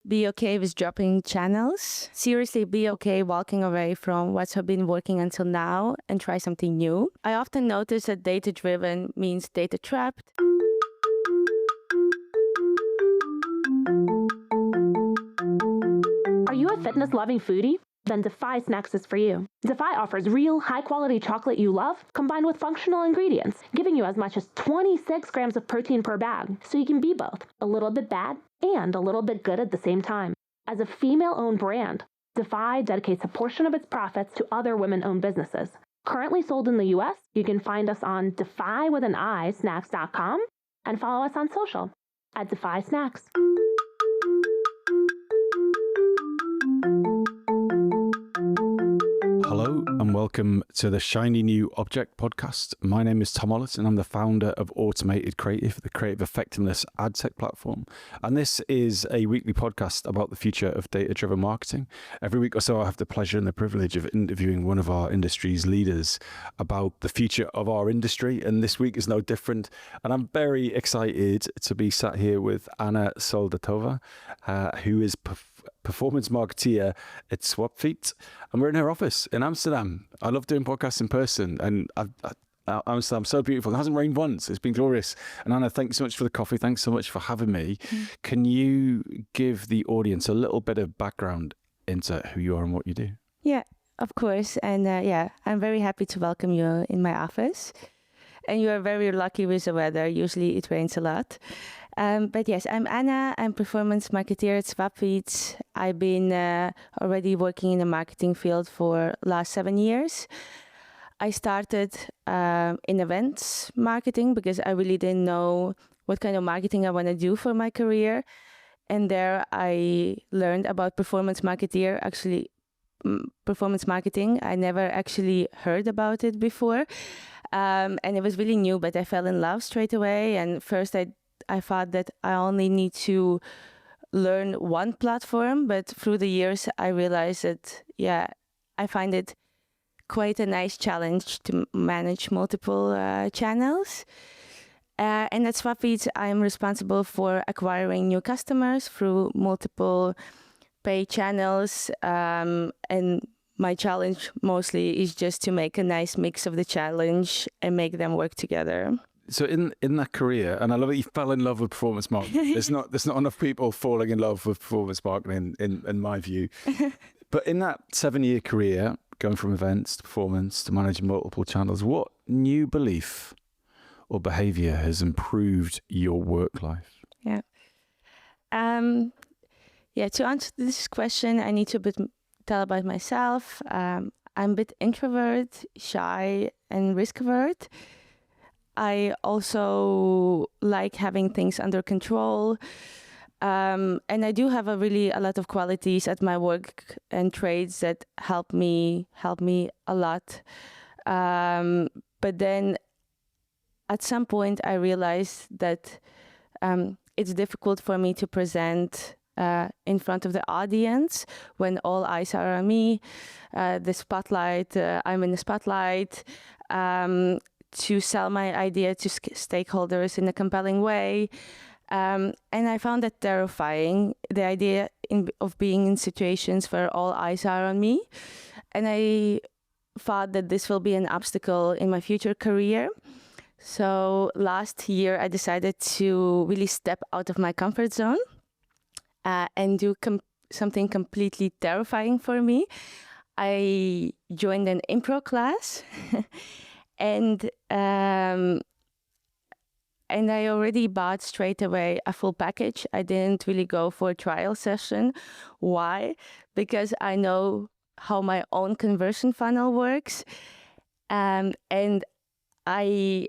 be okay with dropping channels. Seriously, be okay walking away from what's been working until now and try something new. I often notice that data-driven means data-trapped. Are you a fitness-loving foodie? Then Defy Snacks is for you. Defy offers real, high-quality chocolate you love, combined with functional ingredients, giving you as much as 26 grams of protein per bag, so you can be both a little bit bad and a little bit good at the same time. As a female-owned brand, Defy dedicates a portion of its profits to other women-owned businesses. Currently sold in the US, you can find us on defy.snacks.com and follow us on social at Defy Snacks. Hello and welcome to the Shiny New Object podcast. My name is Tom Ollett and I'm the founder of Automated Creative, the creative effectiveness ad tech platform. And this is a weekly podcast about the future of data-driven marketing. Every week or so, I have the pleasure and the privilege of interviewing one of our industry's leaders about the future of our industry. And this week is no different. And I'm very excited to be sat here with Anna Soldatova, who is performance marketeer at Swapfiets, and we're in her office in Amsterdam. I love doing podcasts in person, and Amsterdam's so beautiful. It hasn't rained once. It's been glorious. And Anna, thanks so much for the coffee. Thanks so much for having me. Can you give the audience a little bit of background into who you are and what you do? Yeah, of course. And I'm very happy to welcome you in my office. And you are very lucky with the weather. Usually it rains a lot. But yes, I'm Anna. I'm performance marketeer at Swapfiets. I've been already working in the marketing field for last 7 years. I started in events marketing because I really didn't know what kind of marketing I want to do for my career. And there I learned about performance marketing. I never actually heard about it before. And it was really new, but I fell in love straight away. And first I thought that I only need to learn one platform, but through the years I realized that, I find it quite a nice challenge to manage multiple channels. And at Swapfiets, I'm responsible for acquiring new customers through multiple paid channels. And my challenge mostly is just to make a nice mix of the challenge and make them work together. So in that career, and I love that you fell in love with performance marketing. There's not enough people falling in love with performance marketing in my view. But in that 7-year career, going from events to performance to managing multiple channels, what new belief or behavior has improved your work life? To answer this question, I need to tell about myself. I'm a bit introvert, shy, and risk-averse. I also like having things under control. And I do have a lot of qualities at my work and trades that help me a lot. But then at some point I realized that it's difficult for me to present in front of the audience when all eyes are on me. The spotlight, I'm in the spotlight. To sell my idea to stakeholders in a compelling way. And I found that terrifying, the idea of being in situations where all eyes are on me. And I thought that this will be an obstacle in my future career. So last year, I decided to really step out of my comfort zone and do something completely terrifying for me. I joined an improv class. And I already bought straight away a full package. I didn't really go for a trial session. Why? Because I know how my own conversion funnel works. And I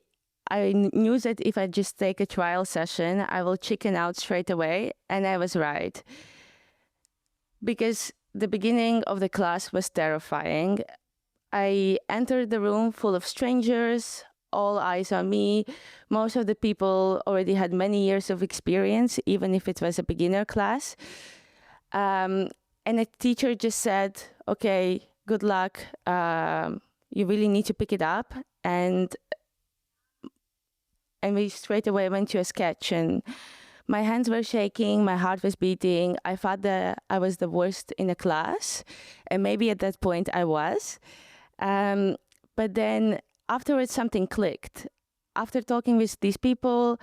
knew that if I just take a trial session, I will chicken out straight away. And I was right. Because the beginning of the class was terrifying. I entered the room full of strangers, all eyes on me. Most of the people already had many years of experience, even if it was a beginner class. And the teacher just said, okay, good luck. You really need to pick it up. And we straight away went to a sketch. And My hands were shaking, my heart was beating. I thought that I was the worst in the class, and maybe at that point I was. But then afterwards something clicked. After talking with these people,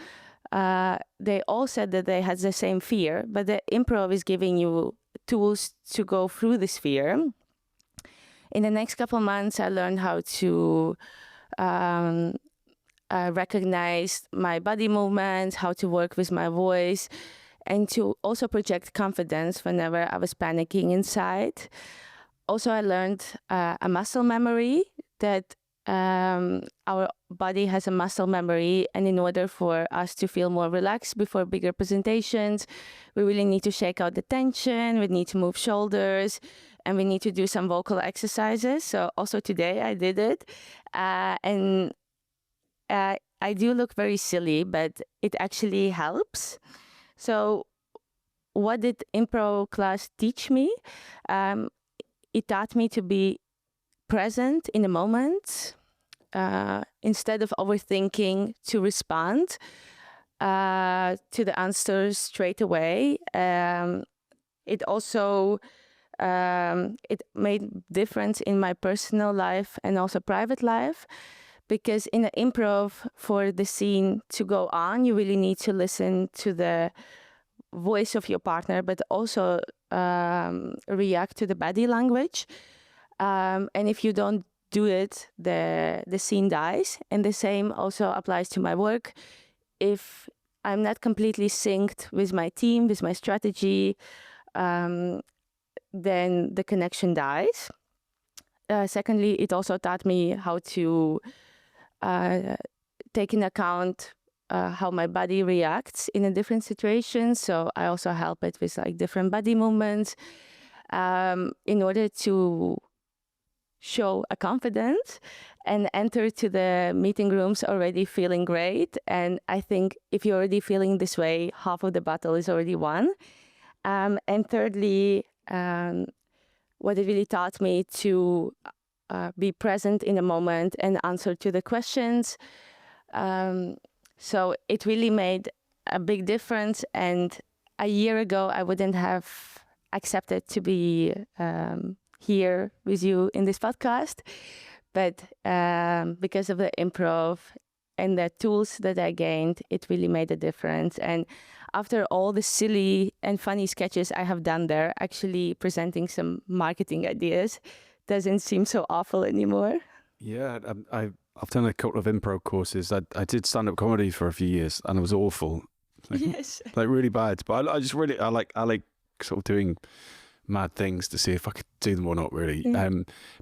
they all said that they had the same fear, but the improv is giving you tools to go through this fear. In the next couple of months, I learned how to recognize my body movements, how to work with my voice, and to also project confidence whenever I was panicking inside. Also, I learned a muscle memory, that our body has a muscle memory, and in order for us to feel more relaxed before bigger presentations, we really need to shake out the tension, we need to move shoulders, and we need to do some vocal exercises. So also today I did it, and I do look very silly, but it actually helps. So what did improv class teach me? It taught me to be present in the moment, instead of overthinking, to respond to the answers straight away. It also it made difference in my personal life and also private life, because in the improv, for the scene to go on, you really need to listen to the voice of your partner, but also react to the body language. And if you don't do it, the scene dies. And the same also applies to my work. If I'm not completely synced with my team, with my strategy, then the connection dies. Secondly, it also taught me how to take into account how my body reacts in a different situation. So I also help it with like different body movements in order to show a confidence and enter to the meeting rooms already feeling great. And I think if you're already feeling this way, half of the battle is already won. And thirdly, what it really taught me to be present in the moment and answer to the questions. So it really made a big difference. And a year ago, I wouldn't have accepted to be here with you in this podcast. But because of the improv and the tools that I gained, it really made a difference. And after all the silly and funny sketches I have done there, actually presenting some marketing ideas doesn't seem so awful anymore. Yeah, I've done a couple of improv courses. I did stand-up comedy for a few years, and it was awful. Like, yes. Like really bad. But I just really, I like sort of doing mad things to see if I could do them or not, really. Yeah.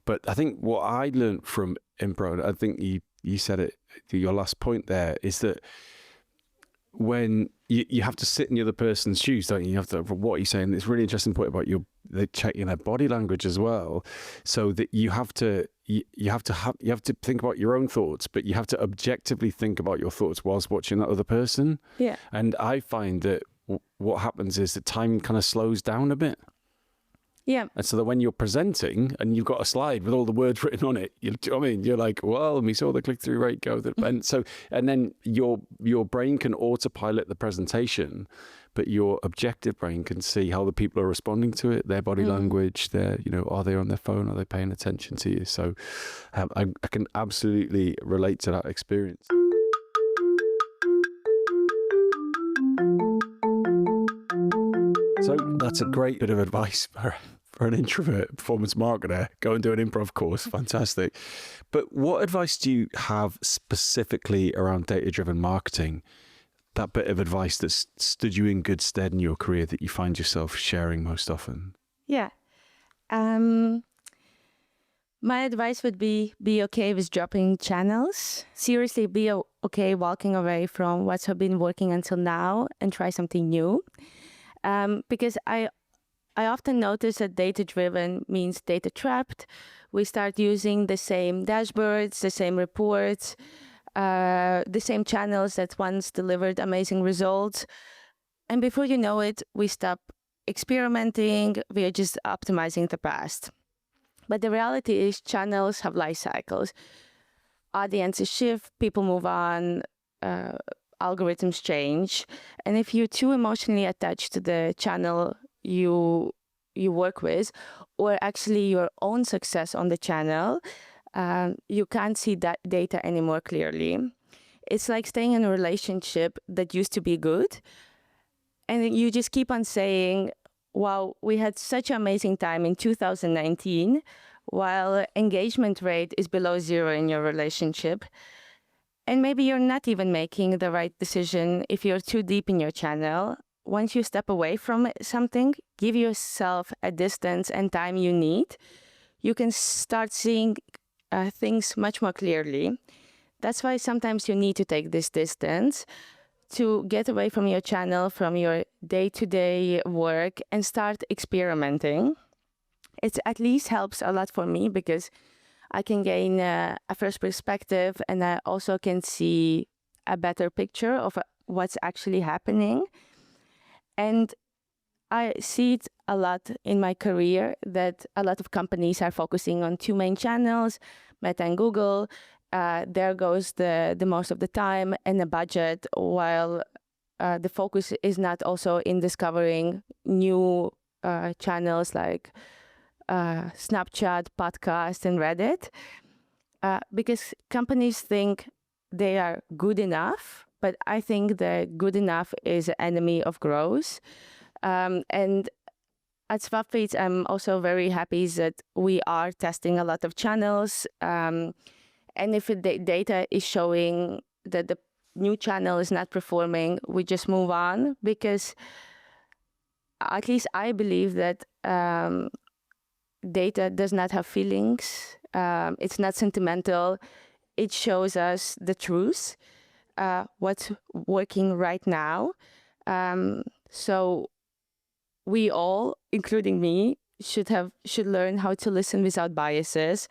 But I think what I learned from improv, I think you said it, your last point there, is that when you have to sit in the other person's shoes, don't you? You have to, what you're saying, it's a really interesting point about the checking their body language as well, so that you have to think about your own thoughts, but you have to objectively think about your thoughts whilst watching that other person. Yeah. And I find that what happens is that time kind of slows down a bit. Yeah. And so that when you're presenting and you've got a slide with all the words written on it, you're like, well, we saw the click-through rate go. And then your brain can autopilot the presentation, but your objective brain can see how the people are responding to it, their body language, are they on their phone? Are they paying attention to you? So I can absolutely relate to that experience. So that's a great bit of advice for an introvert performance marketer. Go and do an improv course. Fantastic. But what advice do you have specifically around data-driven marketing? That bit of advice that stood you in good stead in your career that you find yourself sharing most often? Yeah. My advice would be okay with dropping channels. Seriously, be okay walking away from what's been working until now and try something new. Because I often notice that data-driven means data-trapped. We start using the same dashboards, the same reports, the same channels that once delivered amazing results. And before you know it, we stop experimenting. We are just optimizing the past. But the reality is channels have life cycles. Audiences shift, people move on, algorithms change. And if you're too emotionally attached to the channel you work with, or actually your own success on the channel, you can't see that data anymore clearly. It's like staying in a relationship that used to be good, and you just keep on saying, wow, we had such an amazing time in 2019, while engagement rate is below 0 in your relationship. And maybe you're not even making the right decision if you're too deep in your channel. Once you step away from something, give yourself a distance and time you need, you can start seeing things much more clearly. That's why sometimes you need to take this distance to get away from your channel, from your day-to-day work, and start experimenting. It at least helps a lot for me because I can gain a first perspective, and I also can see a better picture of what's actually happening. And I see it a lot in my career that a lot of companies are focusing on 2 main channels, Meta and Google. There goes the most of the time and the budget, while the focus is not also in discovering new channels like Snapchat, podcast, and Reddit, because companies think they are good enough, but I think that good enough is an enemy of growth. And at Swapfiets, I'm also very happy that we are testing a lot of channels. And if the data is showing that the new channel is not performing, we just move on, because at least I believe that data does not have feelings. It's not sentimental. It shows us the truth, what's working right now. So we all, including me, should learn how to listen without biases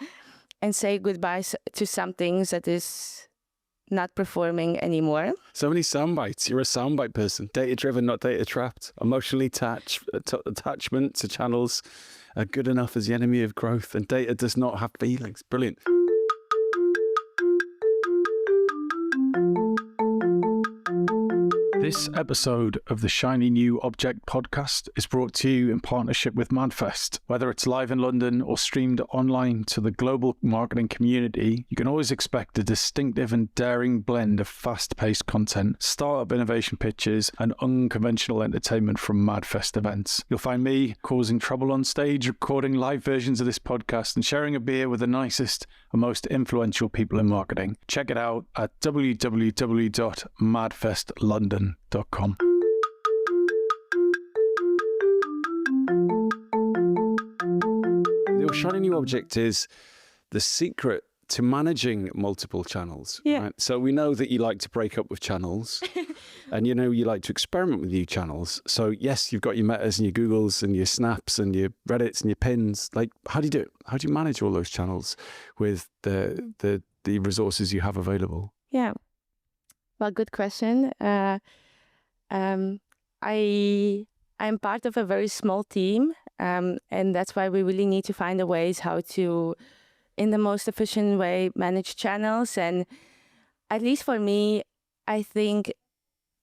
and say goodbye to some things that is not performing anymore. So many sound bites. You're a soundbite person. Data-driven, not data-trapped. Emotionally attachment to channels are good enough as the enemy of growth, and data does not have feelings. Brilliant. This episode of the Shiny New Object podcast is brought to you in partnership with MadFest. Whether it's live in London or streamed online to the global marketing community, you can always expect a distinctive and daring blend of fast-paced content, startup innovation pitches, and unconventional entertainment from MadFest events. You'll find me causing trouble on stage, recording live versions of this podcast, and sharing a beer with the nicest and most influential people in marketing. Check it out at www.madfestlondon.com. The shiny new object is the secret to managing multiple channels. Yeah. Right? So we know that you like to break up with channels and you like to experiment with new channels. So yes, you've got your Metas and your Googles and your Snaps and your Reddits and your Pins. Like, how do you do it? How do you manage all those channels with the resources you have available? Yeah. Well, good question. I'm part of a very small team, and that's why we really need to find ways how to, in the most efficient way, manage channels. And at least for me, I think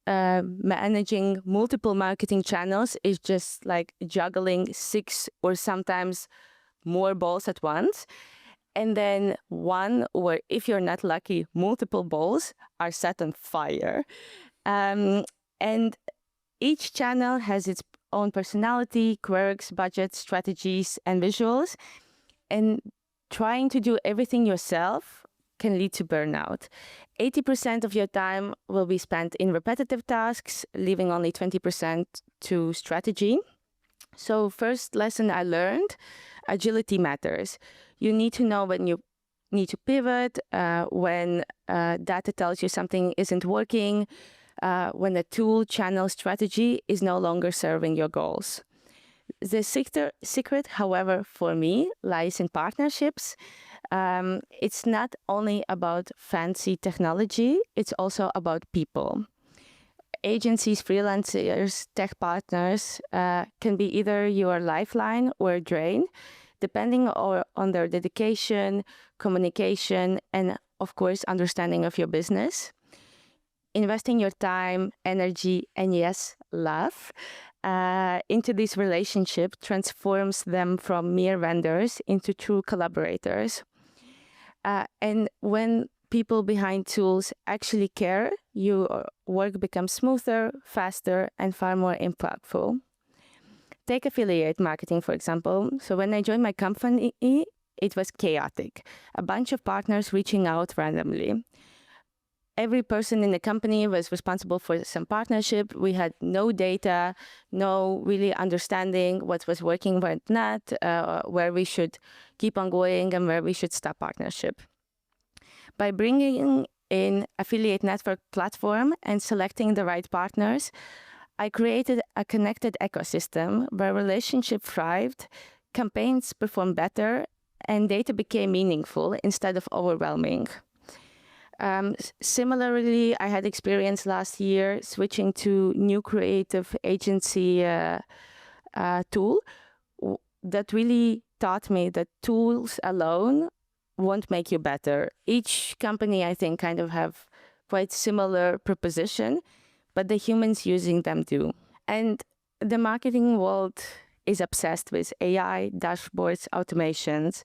managing multiple marketing channels is just like juggling 6 or sometimes more balls at once. And then one, or if you're not lucky, multiple balls are set on fire. And each channel has its own personality, quirks, budgets, strategies, and visuals. And trying to do everything yourself can lead to burnout. 80% of your time will be spent in repetitive tasks, leaving only 20% to strategy. So first lesson I learned, agility matters. You need to know when you need to pivot, when data tells you something isn't working, when the tool channel strategy is no longer serving your goals. The secret, however, for me, lies in partnerships. It's not only about fancy technology, it's also about people. Agencies, freelancers, tech partners can be either your lifeline or a drain, depending on their dedication, communication, and of course, understanding of your business. investing your time, energy, and yes, love into this relationship transforms them from mere vendors into true collaborators. And when people behind tools actually care, your work becomes smoother, faster, and far more impactful. Take affiliate marketing, for example. So when I joined my company, it was chaotic. A bunch of partners reaching out randomly. Every person in the company was responsible for some partnership. We had no data, no really understanding what was working, what not, where we should keep on going and where we should stop partnership. By bringing in affiliate network platform and selecting the right partners, I created a connected ecosystem where relationship thrived, campaigns performed better, and data became meaningful instead of overwhelming. Similarly, I had experience last year switching to new creative agency tool that really taught me that tools alone won't make you better. Each company, I think, kind of have quite similar proposition, but the humans using them do. And the marketing world is obsessed with AI, dashboards, automations.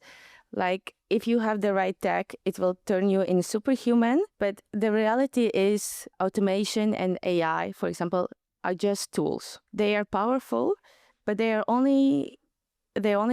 Like, if you have the right tech, it will turn you in superhuman. But the reality is automation and AI, for example, are just tools. They are powerful, but they only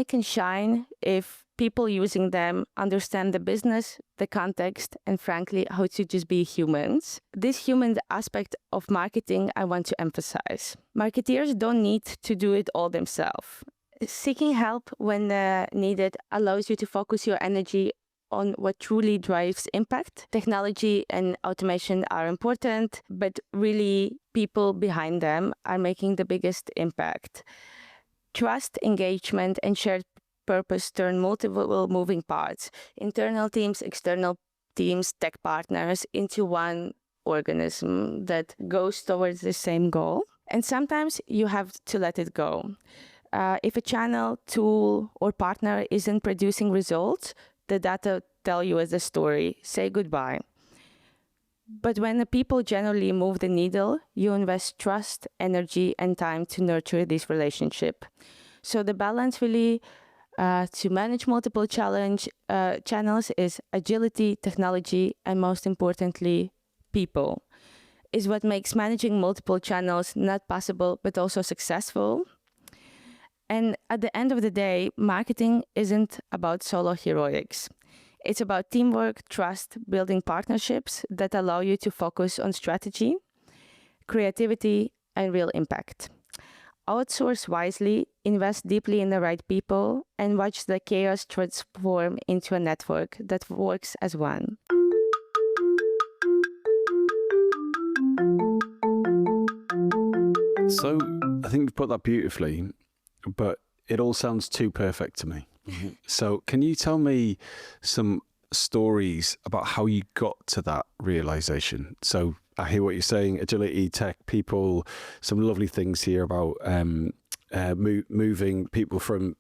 can shine if people using them understand the business, the context, and frankly, how to just be humans. This human aspect of marketing I want to emphasize. Marketeers don't need to do it all themselves. Seeking help when needed allows you to focus your energy on what truly drives impact. Technology and automation are important, but really people behind them are making the biggest impact. Trust, engagement, and shared purpose turn multiple moving parts, internal teams, external teams, tech partners, into one organism that goes towards the same goal. And sometimes you have to let it go. If a channel, tool, or partner isn't producing results, the data tell you as a story, say goodbye. But when the people generally move the needle, you invest trust, energy, and time to nurture this relationship. So the balance really to manage multiple channels is agility, technology, and most importantly, people. Is what makes managing multiple channels not possible, but also successful. And at the end of the day, marketing isn't about solo heroics. It's about teamwork, trust, building partnerships that allow you to focus on strategy, creativity, and real impact. Outsource wisely, invest deeply in the right people, and watch the chaos transform into a network that works as one. So I think you put that beautifully, but it all sounds too perfect to me. Mm-hmm. So can you tell me some stories about how you got to that realization? So I hear what you're saying, agility, tech, people, some lovely things here about moving people from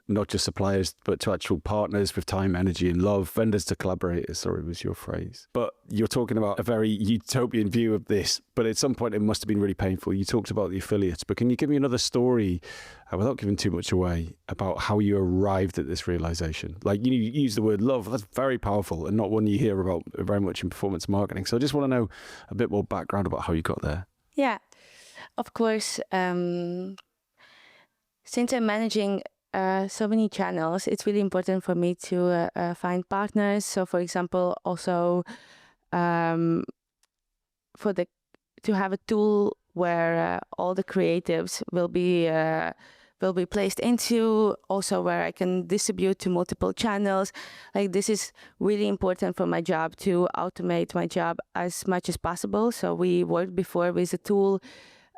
not just suppliers, but to actual partners with time, energy, and love, vendors to collaborators, sorry, was your phrase. But you're talking about a very utopian view of this, but at some point it must have been really painful. You talked about the affiliates, but can you give me another story, without giving too much away, about how you arrived at this realization? Like, you use the word love, that's very powerful and not one you hear about very much in performance marketing. So I just want to know a bit more background about how you got there. Yeah, of course. Since I'm managing so many channels, it's really important for me to find partners. So, for example, also to have a tool where all the creatives will be placed into, also where I can distribute to multiple channels. Like, this is really important for my job, to automate my job as much as possible. So we worked before with a tool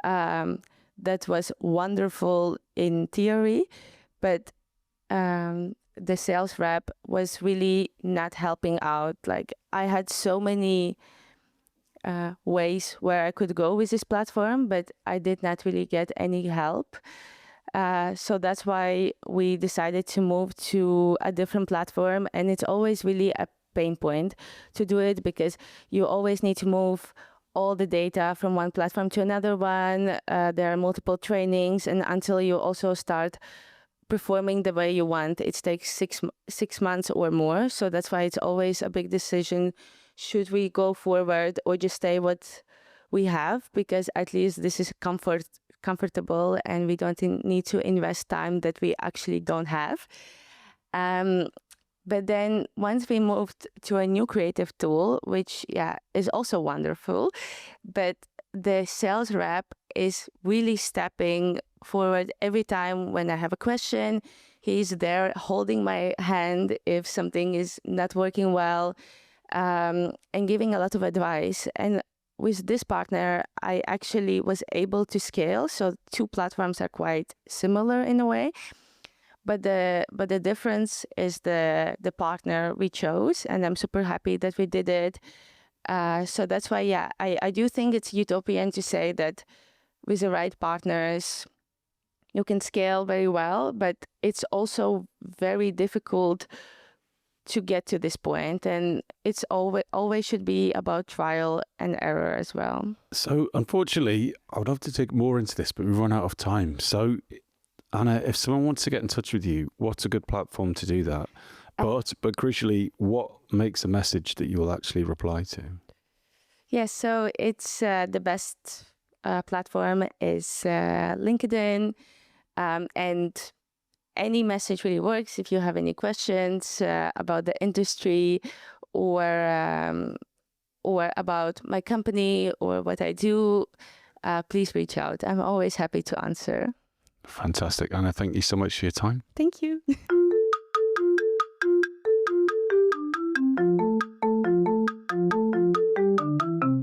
that was wonderful in theory, but the sales rep was really not helping out. Like, I had so many ways where I could go with this platform, but I did not really get any help. So that's why we decided to move to a different platform. And it's always really a pain point to do it, because you always need to move all the data from one platform to another one. There are multiple trainings, and until you also start performing the way you want, it takes 6 months or more. So that's why it's always a big decision. Should we go forward or just stay what we have? Because at least this is comfortable, and we don't need to invest time that we actually don't have. But then once we moved to a new creative tool, which is also wonderful, but the sales rep is really stepping forward every time when I have a question. He's there holding my hand if something is not working well, and giving a lot of advice. And with this partner, I actually was able to scale. So 2 platforms are quite similar in a way. But the difference is the partner we chose, and I'm super happy that we did it. So that's why, I do think it's utopian to say that with the right partners, you can scale very well, but it's also very difficult to get to this point, and it's always should be about trial and error as well. So unfortunately, I would love to dig more into this, but we've run out of time. So Anna, if someone wants to get in touch with you, what's a good platform to do that? But crucially, what makes a message that you will actually reply to? Yes, so it's the best platform is LinkedIn, and any message really works. If you have any questions about the industry or about my company or what I do, please reach out. I'm always happy to answer. Fantastic. Anna, thank you so much for your time. Thank you.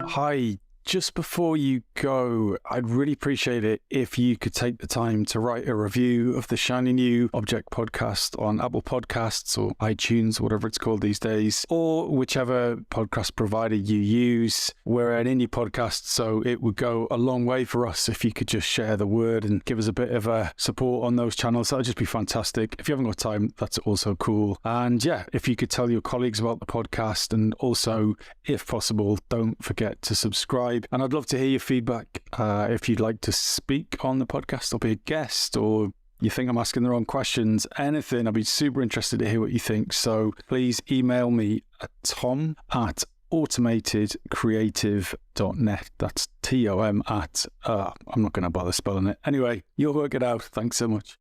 Hi. Just before you go, I'd really appreciate it if you could take the time to write a review of the Shiny New Object podcast on Apple Podcasts or iTunes, whatever it's called these days, or whichever podcast provider you use. We're an indie podcast, so it would go a long way for us if you could just share the word and give us a bit of a support on those channels. That would just be fantastic. If you haven't got time, that's also cool. And if you could tell your colleagues about the podcast, and also, if possible, don't forget to subscribe. And I'd love to hear your feedback. If you'd like to speak on the podcast or be a guest, or you think I'm asking the wrong questions, anything, I'd be super interested to hear what you think. So please email me at tom@automatedcreative.net. That's TOM at, I'm not going to bother spelling it. Anyway, you'll work it out. Thanks so much.